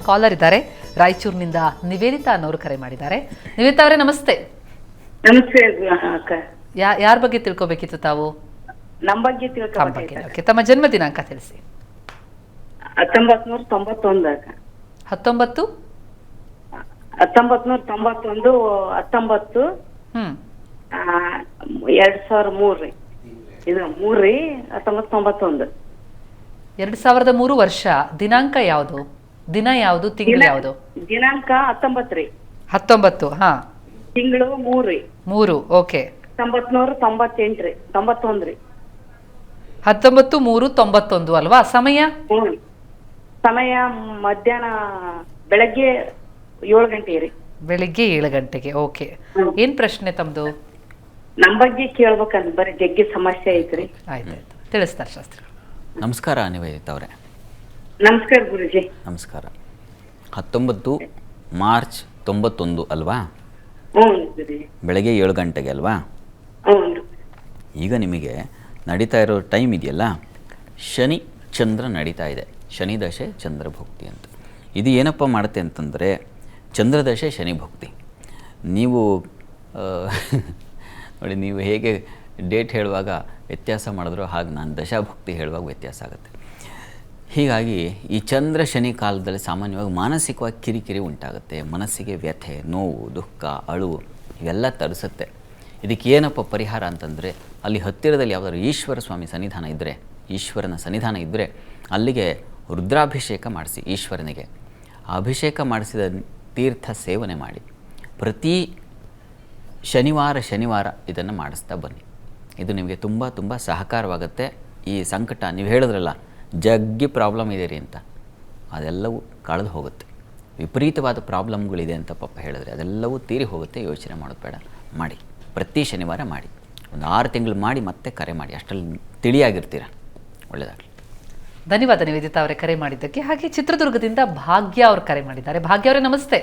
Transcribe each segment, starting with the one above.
Collar ಇದ್ದಾರೆ. ರಾಯಚೂರಿನಿಂದ ನಿವೇದಿತಾ ಅನ್ನೋರು ಕರೆ ಮಾಡಿದ್ದಾರೆ. ನಿವೇದಿತಾ ಅವರೇ ನಮಸ್ತೆ. ನಮಸ್ತೆ ಅಕ್ಕ. ಯಾರ ಬಗ್ಗೆ ತಿಳ್ಕೊಬೇಕಿತ್ತು ತಾವು? ನಮ್ಮ ಬಗ್ಗೆ ತಿಳ್ಕೊಬೇಕಾಗಿತ್ತು. ತಮ್ಮ ಜನ್ಮ ದಿನಾಂಕ ತಿಳಿಸಿ. 1991 ಅಕ್ಕ. 1991 19 2003 ಇದು 3 1991. 2003 ವರ್ಷ. ದಿನಾಂಕ ಯಾವುದು? ದಿನ ಯಾವುದು? ತಿಂಗಳು ಯಾವುದು? ದಿನಾಂಕ 19 19. ಹಾ, ತಿಂಗಳು 3. ಓಕೆ. 1998 91 19/3/91 ಅಲ್ವಾ? ಸಮಯ ಸಮಯ ಮಧ್ಯಾಹ್ನ ಬೆಳಗ್ಗೆ 7 ಗಂಟೆ ರೀ. ಬೆಳಿಗ್ಗೆ 7 ಗಂಟೆಗೆ. ಓಕೆ. ಏನ್ ಪ್ರಶ್ನೆ ತಮ್ದು? ನಮ್ಮ ಬಗ್ಗೆ ಕೇಳ್ಬೇಕಂತ ಬರೀ ಜಗ್ಗಿ ಸಮಸ್ಯೆ ಐತ್ರಿ. ಆಯ್ತಾಯ್ತು, ತಿಳಿಸ್ತಾರೆ ಶಾಸ್ತ್ರಿಗಳು. ನಮಸ್ಕಾರ ನಿವೇದಿತಾ ಅವರೇ. ನಮಸ್ಕಾರ ಗುರುಜಿ. ನಮಸ್ಕಾರ. 19 ಮಾರ್ಚ್ 91 ಅಲ್ವಾ? ಬೆಳಗ್ಗೆ 7 ಗಂಟೆಗೆ ಅಲ್ವಾ? ಈಗ ನಿಮಗೆ ನಡೀತಾ ಇರೋ ಟೈಮ್ ಇದೆಯಲ್ಲ, ಶನಿ ಚಂದ್ರ ನಡೀತಾ ಇದೆ. ಶನಿ ದಶೆ ಚಂದ್ರಭುಕ್ತಿ ಅಂತ. ಇದು ಏನಪ್ಪ ಮಾಡುತ್ತೆ ಅಂತಂದರೆ, ಚಂದ್ರದಶೆ ಶನಿ ಭುಕ್ತಿ. ನೀವು ನೋಡಿ, ನೀವು ಹೇಗೆ ಡೇಟ್ ಹೇಳುವಾಗ ವ್ಯತ್ಯಾಸ ಮಾಡಿದ್ರು ಹಾಗೆ ನಾನು ದಶಾಭುಕ್ತಿ ಹೇಳುವಾಗ ವ್ಯತ್ಯಾಸ ಆಗುತ್ತೆ. ಹೀಗಾಗಿ ಈ ಚಂದ್ರ ಶನಿ ಕಾಲದಲ್ಲಿ ಸಾಮಾನ್ಯವಾಗಿ ಮಾನಸಿಕವಾಗಿ ಕಿರಿಕಿರಿ ಉಂಟಾಗುತ್ತೆ. ಮನಸ್ಸಿಗೆ ವ್ಯಥೆ, ನೋವು, ದುಃಖ, ಅಳುವು ಇವೆಲ್ಲ ತರಿಸುತ್ತೆ. ಇದಕ್ಕೆ ಏನಪ್ಪ ಪರಿಹಾರ ಅಂತಂದರೆ, ಅಲ್ಲಿ ಹತ್ತಿರದಲ್ಲಿ ಯಾವುದಾದ್ರು ಈಶ್ವರ ಸ್ವಾಮಿ ಸನ್ನಿಧಾನ ಇದ್ದರೆ, ಈಶ್ವರನ ಸನ್ನಿಧಾನ ಇದ್ದರೆ ಅಲ್ಲಿಗೆ ರುದ್ರಾಭಿಷೇಕ ಮಾಡಿಸಿ. ಈಶ್ವರನಿಗೆ ಅಭಿಷೇಕ ಮಾಡಿಸಿದ ತೀರ್ಥ ಸೇವನೆ ಮಾಡಿ. ಪ್ರತಿ ಶನಿವಾರ ಇದನ್ನು ಮಾಡಿಸ್ತಾ ಬನ್ನಿ. ಇದು ನಿಮಗೆ ತುಂಬ ಸಹಕಾರವಾಗುತ್ತೆ. ಈ ಸಂಕಟ, ನೀವು ಹೇಳಿದ್ರಲ್ಲ ಜಗ್ಗಿ ಪ್ರಾಬ್ಲಮ್ ಇದೆ ರೀ ಅಂತ, ಅದೆಲ್ಲವೂ ಕಳೆದು ಹೋಗುತ್ತೆ. ವಿಪರೀತವಾದ ಪ್ರಾಬ್ಲಮ್ಗಳಿದೆ ಅಂತ ಪಾಪ ಹೇಳಿದ್ರೆ ಅದೆಲ್ಲವೂ ತೀರಿ ಹೋಗುತ್ತೆ. ಯೋಚನೆ ಮಾಡೋದು ಬೇಡ, ಮಾಡಿ. ಪ್ರತಿ ಶನಿವಾರ ಮಾಡಿ. ಒಂದು 6 ತಿಂಗಳು ಮಾಡಿ ಮತ್ತೆ ಕರೆ ಮಾಡಿ. ಅಷ್ಟರಲ್ಲಿ ತಿಳಿಯಾಗಿರ್ತೀರ. ಒಳ್ಳೆಯದಾಗಲಿ. ಧನ್ಯವಾದ ನಿವೇದಿತಾ ಅವರೇ ಕರೆ ಮಾಡಿದ್ದಕ್ಕೆ. ಹಾಗೆ ಚಿತ್ರದುರ್ಗದಿಂದ ಭಾಗ್ಯ ಅವರು ಕರೆ ಮಾಡಿದ್ದಾರೆ. ಭಾಗ್ಯ ಅವರೇ ನಮಸ್ತೆ.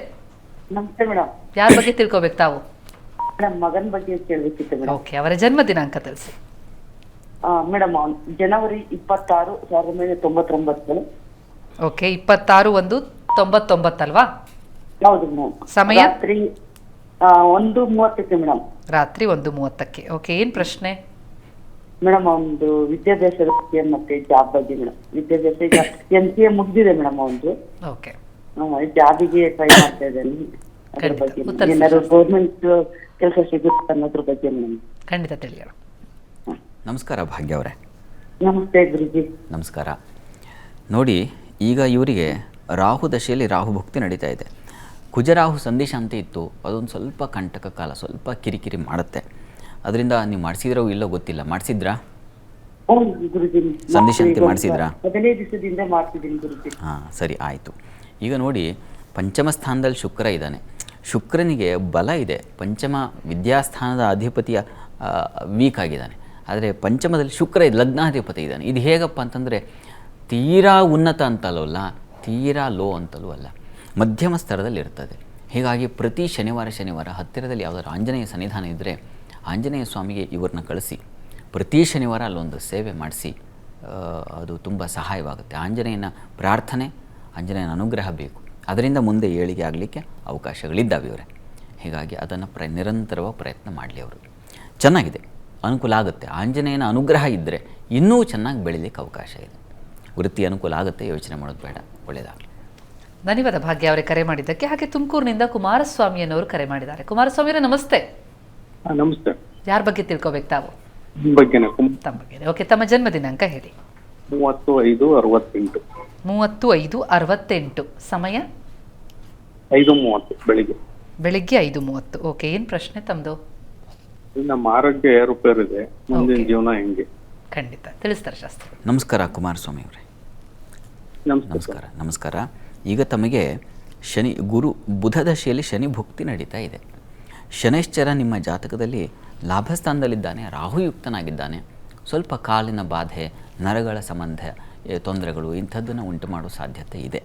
ನಮಸ್ತೆ ಮೇಡಮ್. ಯಾರ ಬಗ್ಗೆ ತಿಳ್ಕೊಬೇಕು ತಾವು? ನಮ್ಮ ಮಗನ ಬಗ್ಗೆ ಕೇಳಬೇಕಿತ್ತು ಮೇಡಮ್. ಓಕೆ, ಅವರ ಜನ್ಮ ದಿನಾಂಕ ತಿಳಿಸಿ. ಮೇಡಮ್, ಜನವರಿ 26, 1999. ಓಕೆ, 26/1/99 ಅಲ್ವಾ? ಹೌದು ಮೇಡಮ್. ಸಮಯ? ರಾತ್ರಿ 1:30 ಮೇಡಮ್. ರಾತ್ರಿ 1:30. ಓಕೆ, ಏನ್ ಪ್ರಶ್ನೆ? ಮೇಡಮ್, ಒಂದು ವಿದ್ಯಾಭ್ಯಾಸದ ಬಗ್ಗೆ ಮತ್ತೆ ಜಾಬ್ ಬಗ್ಗೆ ಮೇಡಮ್. ವಿದ್ಯಾಭ್ಯಾಸ ಈಗ MCA ಮುಗಿದಿದೆ ಮೇಡಮ್. ಒಂದು ಓಕೆ, ಜಾಬಿಗೆ ಟ್ರೈ ಮಾಡ್ತಾ ಇದ್ದೇನೆ. ಅದ್ರ ಬಗ್ಗೆ ಏನಾದ್ರು ಗೌರ್ಮೆಂಟ್ ಕೆಲಸ ಸಿಗುತ್ತೆ ಅನ್ನೋದ್ರ ಬಗ್ಗೆ ಮೇಡಮ್. ಖಂಡಿತ ತಿಳಿಯೋಣ. ನಮಸ್ಕಾರ ಭಾಗ್ಯ ಅವರೇ. ನಮಸ್ತೆ ಗುರುಜಿ. ನಮಸ್ಕಾರ. ನೋಡಿ, ಈಗ ಇವರಿಗೆ ರಾಹು ದಶೆಯಲ್ಲಿ ರಾಹು ಭುಕ್ತಿ ನಡೀತಾ ಇದೆ. ಕುಜರಾಹು ಸಂಧಿಶಾಂತಿ ಇತ್ತು, ಅದೊಂದು ಸ್ವಲ್ಪ ಕಂಟಕ ಕಾಲ, ಸ್ವಲ್ಪ ಕಿರಿಕಿರಿ ಮಾಡುತ್ತೆ. ಅದರಿಂದ ನೀವು ಮಾಡಿಸಿದ್ರೋ ಇಲ್ಲೋ ಗೊತ್ತಿಲ್ಲ. ಮಾಡಿಸಿದ್ರಾ? ಸಂಧಿಶಾಂತಿ ಮಾಡಿಸಿದ್ರಾ? 15 ದಿವಸದಿಂದ ಮಾಡ್ತಿದ್ದೀನಿ ಗುರುಜಿ. ಹಾಂ, ಸರಿ, ಆಯಿತು. ಈಗ ನೋಡಿ, ಪಂಚಮ ಸ್ಥಾನದಲ್ಲಿ ಶುಕ್ರ ಇದ್ದಾನೆ. ಶುಕ್ರನಿಗೆ ಬಲ ಇದೆ. ಪಂಚಮ ವಿದ್ಯಾಸ್ಥಾನದ ಅಧಿಪತಿಯ ವೀಕ್ ಆಗಿದ್ದಾನೆ. ಆದರೆ ಪಂಚಮದಲ್ಲಿ ಶುಕ್ರ ಲಗ್ನಾಧಿಪತಿ ಇದ್ದಾನೆ. ಇದು ಹೇಗಪ್ಪ ಅಂತಂದರೆ, ತೀರಾ ಉನ್ನತ ಅಂತಲೂ ಅಲ್ಲ, ತೀರಾ ಲೋ ಅಂತಲೂ ಅಲ್ಲ, ಮಧ್ಯಮ ಸ್ತರದಲ್ಲಿ ಇರ್ತದೆ. ಹೀಗಾಗಿ ಪ್ರತಿ ಶನಿವಾರ ಹತ್ತಿರದಲ್ಲಿ ಯಾವುದಾದ್ರು ಆಂಜನೇಯ ಸನ್ನಿಧಾನ ಇದ್ದರೆ ಆಂಜನೇಯ ಸ್ವಾಮಿಗೆ ಇವ್ರನ್ನ ಕಳಿಸಿ ಪ್ರತಿ ಶನಿವಾರ ಅಲ್ಲೊಂದು ಸೇವೆ ಮಾಡಿಸಿ. ಅದು ತುಂಬ ಸಹಾಯವಾಗುತ್ತೆ. ಆಂಜನೇಯನ ಪ್ರಾರ್ಥನೆ, ಆಂಜನೇಯನ ಅನುಗ್ರಹ ಬೇಕು. ಅದರಿಂದ ಮುಂದೆ ಏಳಿಗೆ ಆಗಲಿಕ್ಕೆ ಅವಕಾಶಗಳಿದ್ದಾವೆ ಇವರೇ. ಹೀಗಾಗಿ ಅದನ್ನು ನಿರಂತರವಾಗಿ ಪ್ರಯತ್ನ ಮಾಡಲಿ. ಅವರು ಚೆನ್ನಾಗಿದೆ, ಅನುಕೂಲ ಆಗುತ್ತೆ. ಆಂಜನೇಯನ ಅನುಗ್ರಹ ಇದ್ದರೆ ಇನ್ನೂ ಚೆನ್ನಾಗಿ ಬೆಳೀಲಿಕ್ಕೆ ಅವಕಾಶ ಇದೆ. ವೃತ್ತಿ ಅನುಕೂಲ ಆಗುತ್ತೆ, ಯೋಚನೆ ಮಾಡೋದು ಬೇಡ. ಒಳ್ಳೆಯದಾಗಲಿ. ಧನ್ಯವಾದ ಭಾಗ್ಯ ಅವರೇ ಕರೆ ಮಾಡಿದ್ದಕ್ಕೆ. ಹಾಗೆ ತುಮಕೂರಿನಿಂದ ಕುಮಾರಸ್ವಾಮಿ ಅನ್ನೋರು ಕರೆ ಮಾಡಿದ್ದಾರೆ. ಕುಮಾರಸ್ವಾಮಿ ಅವರೇ ನಮಸ್ತೆ. ನಮಸ್ತೆ. ಯಾರ ಬಗ್ಗೆ ತಿಳ್ಕೊಬೇಕು ತಾವು? ತಮ್ಮ ಬಗ್ಗೆ. ಓಕೆ, ತಮ್ಮ ಜನ್ಮ ದಿನಾಂಕ ಹೇಳಿ. 35/68. 35/68. ಸಮಯ? 5:30 ಬೆಳಿಗ್ಗೆ. ಬೆಳಿಗ್ಗೆ 5:30. ಓಕೆ, ಏನ್ ಪ್ರಶ್ನೆ ತಮ್ದು? ನಮ್ಮ ಆರೋಗ್ಯ ಏರುಪೇರಿದೆ, ಮುಂದಿನ ಜೀವನ ಹೆಂಗೆ? ಖಂಡಿತ ತಿಳಿಸ್ತಾರೆ ಶಾಸ್ತ್ರ. ನಮಸ್ಕಾರ ಕುಮಾರಸ್ವಾಮಿ ಅವರೇ. ನಮಸ್ಕಾರ. ನಮಸ್ಕಾರ. ಈಗ ತಮಗೆ ಗುರು ಬುಧ ದಶೆಯಲ್ಲಿ ಶನಿ ಭುಕ್ತಿ ನಡೀತಾ ಇದೆ. ಶನೈಶ್ಚರ ನಿಮ್ಮ ಜಾತಕದಲ್ಲಿ ಲಾಭಸ್ಥಾನದಲ್ಲಿದ್ದಾನೆ, ರಾಹುಯುಕ್ತನಾಗಿದ್ದಾನೆ. ಸ್ವಲ್ಪ ಕಾಲಿನ ಬಾಧೆ, ನರಗಳ ಸಂಬಂಧ ತೊಂದರೆಗಳು ಇಂಥದ್ದನ್ನು ಉಂಟು ಮಾಡೋ ಸಾಧ್ಯತೆ ಇದೆ.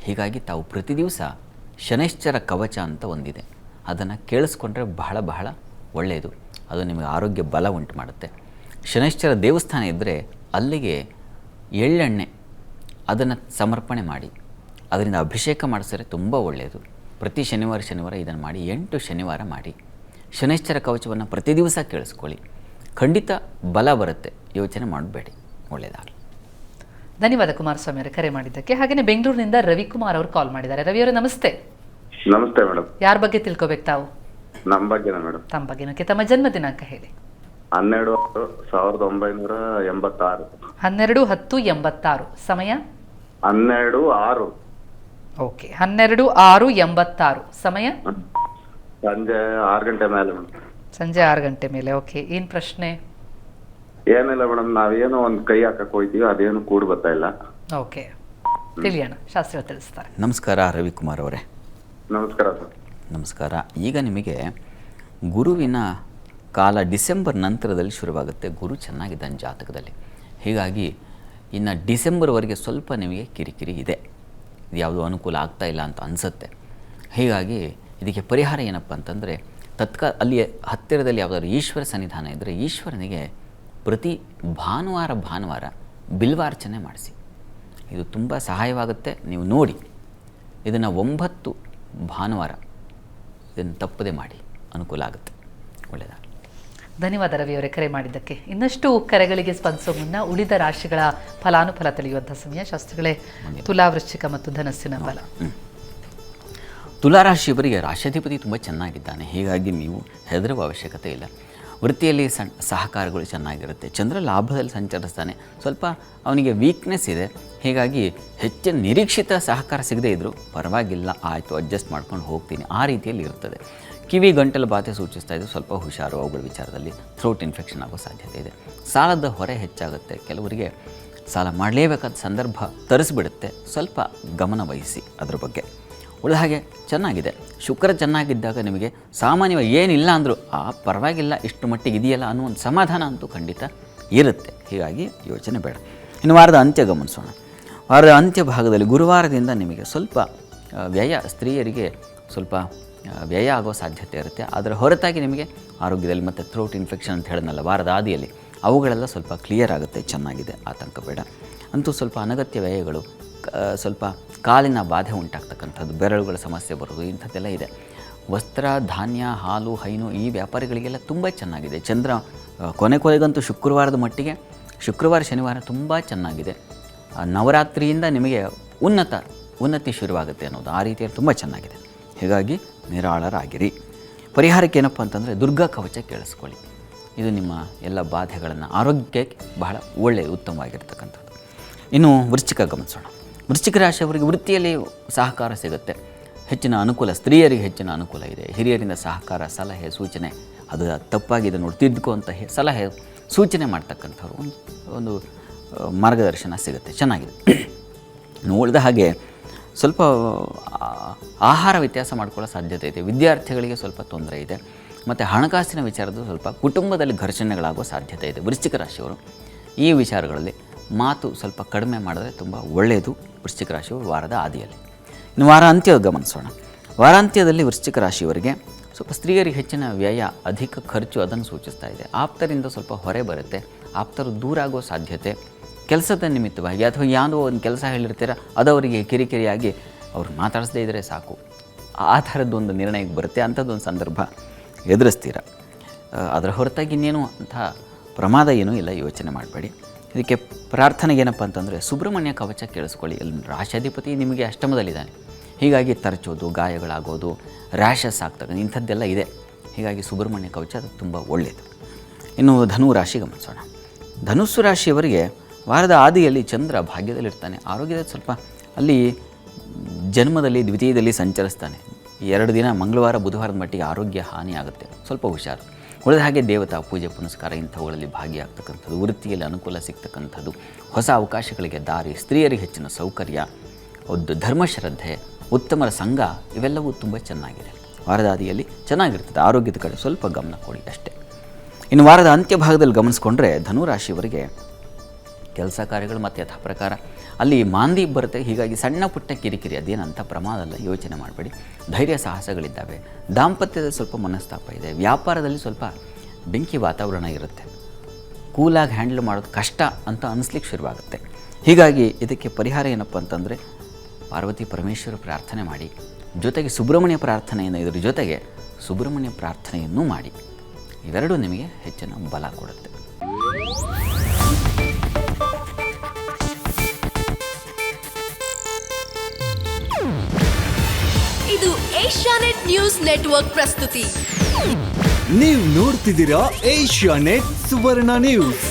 ಹೀಗಾಗಿ ತಾವು ಪ್ರತಿ ದಿವಸ ಶನೈಶ್ಚರ ಕವಚ ಅಂತ ಒಂದಿದೆ, ಅದನ್ನು ಕೇಳಿಸ್ಕೊಂಡ್ರೆ ಬಹಳ ಒಳ್ಳೆಯದು. ಅದು ನಿಮಗೆ ಆರೋಗ್ಯ ಬಲ ಉಂಟು ಮಾಡುತ್ತೆ. ಶನೈಶ್ಚರ ದೇವಸ್ಥಾನ ಇದ್ದರೆ ಅಲ್ಲಿಗೆ ಎಳ್ಳೆಣ್ಣೆ ಅದನ್ನು ಸಮರ್ಪಣೆ ಮಾಡಿ ಅದರಿಂದ ಅಭಿಷೇಕ ಮಾಡಿಸಿದ್ರೆ ತುಂಬ ಒಳ್ಳೆಯದು. ಪ್ರತಿ ಶನಿವಾರ ಇದನ್ನು ಮಾಡಿ, 8 ಶನಿವಾರ ಮಾಡಿ. ಶನೈಶ್ಚರ ಕವಚವನ್ನು ಪ್ರತಿ ದಿವಸ ಕೇಳಿಸ್ಕೊಳ್ಳಿ, ಖಂಡಿತ ಬಲ ಬರುತ್ತೆ. ಯೋಚನೆ ಮಾಡಬೇಡಿ, ಒಳ್ಳೆಯದಾಗಲಿ. ಧನ್ಯವಾದ ಕುಮಾರಸ್ವಾಮಿ ಅವರೇ ಕರೆ ಮಾಡಿದ್ದಕ್ಕೆ. ಹಾಗೆಯೇ ಬೆಂಗಳೂರಿನಿಂದ ರವಿಕುಮಾರ್ ಅವರು ಕಾಲ್ ಮಾಡಿದ್ದಾರೆ. ರವಿ ಅವರೇ ನಮಸ್ತೆ. ನಮಸ್ತೆ ಮೇಡಮ್. ಯಾರ ಬಗ್ಗೆ ತಿಳ್ಕೊಬೇಕು ತಾವು? ನಮ್ಮ ಬಗ್ಗೆನಾ ಮೇಡಮ್? ತಮ್ಮ ಬಗ್ಗೆನಕ್ಕೆ. ತಮ್ಮ ಜನ್ಮ ದಿನಾಂಕ ಹೇಳಿ. 12/10/1986. 12/10/86. ಸಮಯ 12/6. ಓಕೆ, 12/6/86. ಸಮಯ ಸಂಜೆ 6 ಗಂಟೆ ಮೇಲೆ ಮೇಡಮ್. ಸಂಜೆ 6 ಗಂಟೆ ಮೇಲೆ. ಓಕೆ, ಏನು ಪ್ರಶ್ನೆ? ಏನಿಲ್ಲ ಮೇಡಮ್, ನಾವೇನೋ ಒಂದು ಕೈ ಹಾಕಕ್ ಹೋಯ್ತೀವಿ, ಅದೇನು ಕೂಡ್ ಬರ್ತಾ ಇಲ್ಲ. ಓಕೆ, ತಿಳಿಯೋಣ, ಶಾಸ್ತ್ರಿ ತಿಳಿಸ್ತಾರೆ. ನಮಸ್ಕಾರ ರವಿಕುಮಾರ್ ಅವರೇ. ನಮಸ್ಕಾರ ಸರ್. ನಮಸ್ಕಾರ. ಈಗ ನಿಮಗೆ ಗುರುವಿನ ಕಾಲ ಡಿಸೆಂಬರ್ ನಂತರದಲ್ಲಿ ಶುರುವಾಗುತ್ತೆ. ಗುರು ಚೆನ್ನಾಗಿದ್ದಾನೆ ಜಾತಕದಲ್ಲಿ. ಹೀಗಾಗಿ ಇನ್ನು ಡಿಸೆಂಬರ್ವರೆಗೆ ಸ್ವಲ್ಪ ನಿಮಗೆ ಕಿರಿಕಿರಿ ಇದೆ. ಇದು ಯಾವುದೂ ಅನುಕೂಲ ಆಗ್ತಾ ಇಲ್ಲ ಅಂತ ಅನಿಸುತ್ತೆ. ಹೀಗಾಗಿ ಇದಕ್ಕೆ ಪರಿಹಾರ ಏನಪ್ಪ ಅಂತಂದರೆ, ಅಲ್ಲಿ ಹತ್ತಿರದಲ್ಲಿ ಯಾವುದಾದ್ರು ಈಶ್ವರ ಸನ್ನಿಧಾನ ಇದ್ದರೆ ಈಶ್ವರನಿಗೆ ಪ್ರತಿ ಭಾನುವಾರ ಬಿಲ್ವಾರ್ಚನೆ ಮಾಡಿಸಿ. ಇದು ತುಂಬ ಸಹಾಯವಾಗುತ್ತೆ. ನೀವು ನೋಡಿ, ಇದನ್ನು 9 ಭಾನುವಾರ ಇದನ್ನು ತಪ್ಪದೆ ಮಾಡಿ, ಅನುಕೂಲ ಆಗುತ್ತೆ. ಒಳ್ಳೆಯದಾಗಲಿ. ಧನ್ಯವಾದ ರವಿ ಅವರೇ ಕರೆ ಮಾಡಿದ್ದಕ್ಕೆ. ಇನ್ನಷ್ಟು ಕರೆಗಳಿಗೆ ಸ್ಪಂದಿಸೋ ಮುನ್ನ ಉಳಿದ ರಾಶಿಗಳ ಫಲಾನುಫಲ ತಿಳಿಯುವಂಥ ಸಮಯ. ಶಾಸ್ತ್ರಿಗಳೇ, ತುಲಾ, ವೃಶ್ಚಿಕ ಮತ್ತು ಧನಸ್ಸಿನ ಫಲ. ತುಲಾರಾಶಿಯವರಿಗೆ ರಾಶ್ಯಾಧಿಪತಿ ತುಂಬ ಚೆನ್ನಾಗಿದ್ದಾನೆ. ಹೀಗಾಗಿ ನೀವು ಹೆದರುವ ಅವಶ್ಯಕತೆ ಇಲ್ಲ. ವೃತ್ತಿಯಲ್ಲಿ ಸಹಕಾರಗಳು ಚೆನ್ನಾಗಿರುತ್ತೆ. ಚಂದ್ರ ಲಾಭದಲ್ಲಿ ಸಂಚರಿಸ್ತಾನೆ. ಸ್ವಲ್ಪ ಅವನಿಗೆ ವೀಕ್ನೆಸ್ ಇದೆ. ಹೀಗಾಗಿ ಹೆಚ್ಚಿನ ನಿರೀಕ್ಷಿತ ಸಹಕಾರ ಸಿಗದೇ ಇದ್ದರೂ ಪರವಾಗಿಲ್ಲ, ಆಯಿತು ಅಡ್ಜಸ್ಟ್ ಮಾಡ್ಕೊಂಡು ಹೋಗ್ತೀನಿ, ಆ ರೀತಿಯಲ್ಲಿ ಇರ್ತದೆ. ಕಿವಿ ಗಂಟಲು ಬಾತೆ ಸೂಚಿಸ್ತಾ ಇದ್ದು ಸ್ವಲ್ಪ ಹುಷಾರು. ಅವುಗಳ ವಿಚಾರದಲ್ಲಿ ಥ್ರೋಟ್ ಇನ್ಫೆಕ್ಷನ್ ಆಗೋ ಸಾಧ್ಯತೆ ಇದೆ. ಸಾಲದ ಹೊರೆ ಹೆಚ್ಚಾಗುತ್ತೆ. ಕೆಲವರಿಗೆ ಸಾಲ ಮಾಡಲೇಬೇಕಾದ ಸಂದರ್ಭ ತರಿಸ್ಬಿಡುತ್ತೆ. ಸ್ವಲ್ಪ ಗಮನ ವಹಿಸಿ ಅದರ ಬಗ್ಗೆ. ಉಳಿದ ಹಾಗೆ ಚೆನ್ನಾಗಿದೆ. ಶುಕ್ರ ಚೆನ್ನಾಗಿದ್ದಾಗ ನಿಮಗೆ ಸಾಮಾನ್ಯವಾಗಿ ಏನಿಲ್ಲ ಅಂದರೂ ಪರವಾಗಿಲ್ಲ, ಇಷ್ಟು ಮಟ್ಟಿಗೆ ಇದೆಯಲ್ಲ ಅನ್ನೋ ಒಂದು ಸಮಾಧಾನ ಅಂತೂ ಖಂಡಿತ ಇರುತ್ತೆ. ಹೀಗಾಗಿ ಯೋಚನೆ ಬೇಡ. ಇನ್ನು ವಾರದ ಅಂತ್ಯ ಗಮನಿಸೋಣ. ವಾರದ ಅಂತ್ಯ ಭಾಗದಲ್ಲಿ ಗುರುವಾರದಿಂದ ನಿಮಗೆ ಸ್ವಲ್ಪ ವ್ಯಯ, ಸ್ತ್ರೀಯರಿಗೆ ಸ್ವಲ್ಪ ವ್ಯಯ ಆಗೋ ಸಾಧ್ಯತೆ ಇರುತ್ತೆ. ಅದರ ಹೊರತಾಗಿ ನಿಮಗೆ ಆರೋಗ್ಯದಲ್ಲಿ ಮತ್ತು ಥ್ರೋಟ್ ಇನ್ಫೆಕ್ಷನ್ ಅಂತ ಹೇಳಿದ್ನಲ್ಲ ವಾರದ ಆದಿಯಲ್ಲಿ, ಅವುಗಳೆಲ್ಲ ಸ್ವಲ್ಪ ಕ್ಲಿಯರ್ ಆಗುತ್ತೆ. ಚೆನ್ನಾಗಿದೆ, ಆತಂಕ ಬೇಡ. ಅಂತೂ ಸ್ವಲ್ಪ ಅನಗತ್ಯ ವ್ಯಯಗಳು, ಸ್ವಲ್ಪ ಕಾಲಿನ ಬಾಧೆ ಉಂಟಾಗ್ತಕ್ಕಂಥದ್ದು, ಬೆರಳುಗಳ ಸಮಸ್ಯೆ ಬರೋದು, ಇಂಥದ್ದೆಲ್ಲ ಇದೆ. ವಸ್ತ್ರ, ಧಾನ್ಯ, ಹಾಲು, ಹೈನು ಈ ವ್ಯಾಪಾರಿಗಳಿಗೆಲ್ಲ ತುಂಬ ಚೆನ್ನಾಗಿದೆ. ಚಂದ್ರ ಕೊನೆಗಂತೂ ಶುಕ್ರವಾರದ ಮಟ್ಟಿಗೆ, ಶುಕ್ರವಾರ ಶನಿವಾರ ತುಂಬ ಚೆನ್ನಾಗಿದೆ. ನವರಾತ್ರಿಯಿಂದ ನಿಮಗೆ ಉನ್ನತಿ ಶುರುವಾಗುತ್ತೆ ಅನ್ನೋದು, ಆ ರೀತಿಯಲ್ಲಿ ತುಂಬ ಚೆನ್ನಾಗಿದೆ. ಹೀಗಾಗಿ ನಿರಾಳರಾಗಿರಿ. ಪರಿಹಾರಕ್ಕೆ ಏನಪ್ಪ ಅಂತಂದರೆ ದುರ್ಗಾ ಕವಚ ಕೇಳಿಸ್ಕೊಳ್ಳಿ. ಇದು ನಿಮ್ಮ ಎಲ್ಲ ಬಾಧೆಗಳನ್ನು, ಆರೋಗ್ಯಕ್ಕೆ ಬಹಳ ಒಳ್ಳೆಯ ಉತ್ತಮವಾಗಿರ್ತಕ್ಕಂಥದ್ದು. ಇನ್ನು ವೃಶ್ಚಿಕ ಗಮನಿಸೋಣ. ವೃಶ್ಚಿಕ ರಾಶಿಯವರಿಗೆ ವೃತ್ತಿಯಲ್ಲಿ ಸಹಕಾರ ಸಿಗುತ್ತೆ. ಹೆಚ್ಚಿನ ಅನುಕೂಲ, ಸ್ತ್ರೀಯರಿಗೆ ಹೆಚ್ಚಿನ ಅನುಕೂಲ ಇದೆ. ಹಿರಿಯರಿಂದ ಸಹಕಾರ, ಸಲಹೆ, ಸೂಚನೆ, ಅದು ತಪ್ಪಾಗಿದೆ ನೋಡಿ ತಿದ್ದುಕೋ ಅಂತ ಸಲಹೆ ಸೂಚನೆ ಮಾಡ್ತಕ್ಕಂಥವ್ರು ಒಂದು ಮಾರ್ಗದರ್ಶನ ಸಿಗುತ್ತೆ. ಚೆನ್ನಾಗಿದೆ. ಉಳಿದ ಹಾಗೆ ಸ್ವಲ್ಪ ಆಹಾರ ವ್ಯತ್ಯಾಸ ಮಾಡ್ಕೊಳ್ಳೋ ಸಾಧ್ಯತೆ ಇದೆ. ವಿದ್ಯಾರ್ಥಿಗಳಿಗೆ ಸ್ವಲ್ಪ ತೊಂದರೆ ಇದೆ. ಮತ್ತು ಹಣಕಾಸಿನ ವಿಚಾರದ ಸ್ವಲ್ಪ ಕುಟುಂಬದಲ್ಲಿ ಘರ್ಷಣೆಗಳಾಗೋ ಸಾಧ್ಯತೆ ಇದೆ. ವೃಶ್ಚಿಕ ರಾಶಿಯವರು ಈ ವಿಚಾರಗಳಲ್ಲಿ ಮಾತು ಸ್ವಲ್ಪ ಕಡಿಮೆ ಮಾಡಿದ್ರೆ ತುಂಬ ಒಳ್ಳೆಯದು. ವೃಶ್ಚಿಕ ರಾಶಿಯವರು ವಾರದ ಆದಿಯಲ್ಲಿ. ಇನ್ನು ವಾರ ಅಂತ್ಯ ಗಮನಿಸೋಣ. ವಾರಾಂತ್ಯದಲ್ಲಿ ವೃಶ್ಚಿಕ ರಾಶಿಯವರಿಗೆ ಸ್ವಲ್ಪ ಸ್ತ್ರೀಯರಿಗೆ ಹೆಚ್ಚಿನ ವ್ಯಯ, ಅಧಿಕ ಖರ್ಚು ಅದನ್ನು ಸೂಚಿಸ್ತಾ ಇದೆ. ಆಪ್ತರಿಂದ ಸ್ವಲ್ಪ ಹೊರೆ ಬರುತ್ತೆ. ಆಪ್ತರು ದೂರ ಆಗೋ ಸಾಧ್ಯತೆ, ಕೆಲಸದ ನಿಮಿತ್ತವಾಗಿ ಅಥವಾ ಯಾವುದೋ ಒಂದು ಕೆಲಸ ಹೇಳಿರ್ತೀರ ಅದು ಅವರಿಗೆ ಕಿರಿಕಿರಿಯಾಗಿ ಅವ್ರು ಮಾತಾಡಿಸದೇ ಇದ್ದರೆ ಸಾಕು, ಆ ಥರದ್ದೊಂದು ನಿರ್ಣಯಕ್ಕೆ ಬರುತ್ತೆ. ಅಂಥದ್ದೊಂದು ಸಂದರ್ಭ ಎದುರಿಸ್ತೀರ. ಅದರ ಹೊರತಾಗಿ ಇನ್ನೇನು ಅಂಥ ಪ್ರಮಾದ ಏನೂ ಇಲ್ಲ, ಯೋಚನೆ ಮಾಡಬೇಡಿ. ಇದಕ್ಕೆ ಪ್ರಾರ್ಥನೆಗೆ ಏನಪ್ಪ ಅಂತಂದರೆ ಸುಬ್ರಹ್ಮಣ್ಯ ಕವಚ ಕೇಳಿಸ್ಕೊಳ್ಳಿ. ಇಲ್ಲಿ ರಾಶಾಧಿಪತಿ ನಿಮಗೆ ಅಷ್ಟಮದಲ್ಲಿದ್ದಾನೆ. ಹೀಗಾಗಿ ತರಚೋದು, ಗಾಯಗಳಾಗೋದು, ರ್ಯಾಷಸ್ ಆಗ್ತಕ್ಕಂಥ ಇಂಥದ್ದೆಲ್ಲ ಇದೆ. ಹೀಗಾಗಿ ಸುಬ್ರಹ್ಮಣ್ಯ ಕವಚ ಅದು ತುಂಬ ಒಳ್ಳೆಯದು. ಇನ್ನು ಧನು ರಾಶಿ ಗಮನಿಸೋಣ. ಧನುಸ್ಸು ರಾಶಿಯವರಿಗೆ ವಾರದ ಆದಿಯಲ್ಲಿ ಚಂದ್ರ ಭಾಗ್ಯದಲ್ಲಿರ್ತಾನೆ. ಆರೋಗ್ಯದ ಸ್ವಲ್ಪ ಅಲ್ಲಿ ಜನ್ಮದಲ್ಲಿ ದ್ವಿತೀಯದಲ್ಲಿ ಸಂಚರಿಸ್ತಾನೆ. 2 ದಿನ ಮಂಗಳವಾರ ಬುಧವಾರದ ಮಟ್ಟಿಗೆ ಆರೋಗ್ಯ ಹಾನಿ ಆಗುತ್ತೆ, ಸ್ವಲ್ಪ ಹುಷಾರು. ಉಳಿದ ಹಾಗೆ ದೇವತಾ ಪೂಜೆ ಪುನಸ್ಕಾರ ಇಂಥವುಗಳಲ್ಲಿ ಭಾಗಿಯಾಗ್ತಕ್ಕಂಥದ್ದು, ವೃತ್ತಿಯಲ್ಲಿ ಅನುಕೂಲ ಸಿಗ್ತಕ್ಕಂಥದ್ದು, ಹೊಸ ಅವಕಾಶಗಳಿಗೆ ದಾರಿ, ಸ್ತ್ರೀಯರಿಗೆ ಹೆಚ್ಚಿನ ಸೌಕರ್ಯ, ಒಂದು ಧರ್ಮಶ್ರದ್ಧೆ, ಉತ್ತಮರ ಸಂಘ, ಇವೆಲ್ಲವೂ ತುಂಬ ಚೆನ್ನಾಗಿದೆ. ವಾರದ ಆದಿಯಲ್ಲಿ ಚೆನ್ನಾಗಿರ್ತದೆ. ಆರೋಗ್ಯದ ಕಡೆ ಸ್ವಲ್ಪ ಗಮನ ಕೊಡಿ ಅಷ್ಟೇ. ಇನ್ನು ವಾರದ ಅಂತ್ಯ ಭಾಗದಲ್ಲಿ ಗಮನಿಸ್ಕೊಂಡ್ರೆ ಧನುರಾಶಿಯವರಿಗೆ ಕೆಲಸ ಕಾರ್ಯಗಳು ಮತ್ತು ಯಥಾ ಪ್ರಕಾರ ಅಲ್ಲಿ ಮಾಂದಿ ಬರುತ್ತೆ. ಹೀಗಾಗಿ ಸಣ್ಣ ಪುಟ್ಟ ಕಿರಿಕಿರಿ, ಅದೇನಂಥ ಪ್ರಮಾದ ಅಲ್ಲ, ಯೋಚನೆ ಮಾಡಬೇಡಿ. ಧೈರ್ಯ ಸಾಹಸಗಳಿದ್ದಾವೆ. ದಾಂಪತ್ಯದಲ್ಲಿ ಸ್ವಲ್ಪ ಮನಸ್ತಾಪ ಇದೆ. ವ್ಯಾಪಾರದಲ್ಲಿ ಸ್ವಲ್ಪ ಬೆಂಕಿ ವಾತಾವರಣ ಇರುತ್ತೆ. ಕೂಲಾಗಿ ಹ್ಯಾಂಡಲ್ ಮಾಡೋದು ಕಷ್ಟ ಅಂತ ಅನಿಸ್ಲಿಕ್ಕೆ ಶುರುವಾಗುತ್ತೆ. ಹೀಗಾಗಿ ಇದಕ್ಕೆ ಪರಿಹಾರ ಏನಪ್ಪ ಅಂತಂದರೆ ಪಾರ್ವತಿ ಪರಮೇಶ್ವರ ಪ್ರಾರ್ಥನೆ ಮಾಡಿ, ಜೊತೆಗೆ ಸುಬ್ರಹ್ಮಣ್ಯ ಪ್ರಾರ್ಥನೆಯನ್ನು ಇದರ ಜೊತೆಗೆ ಸುಬ್ರಹ್ಮಣ್ಯ ಪ್ರಾರ್ಥನೆಯನ್ನು ಮಾಡಿ. ಇವೆರಡೂ ನಿಮಗೆ ಹೆಚ್ಚಿನ ಬಲ ಕೊಡುತ್ತೆ. ಇದು ಏಷ್ಯಾನೆಟ್ ನ್ಯೂಸ್ ನೆಟ್ವರ್ಕ್ ಪ್ರಸ್ತುತಿ. ನೀವು ನೋಡ್ತಿದ್ದೀರಾ ಏಷ್ಯಾನೆಟ್ ಸುವರ್ಣ ನ್ಯೂಸ್.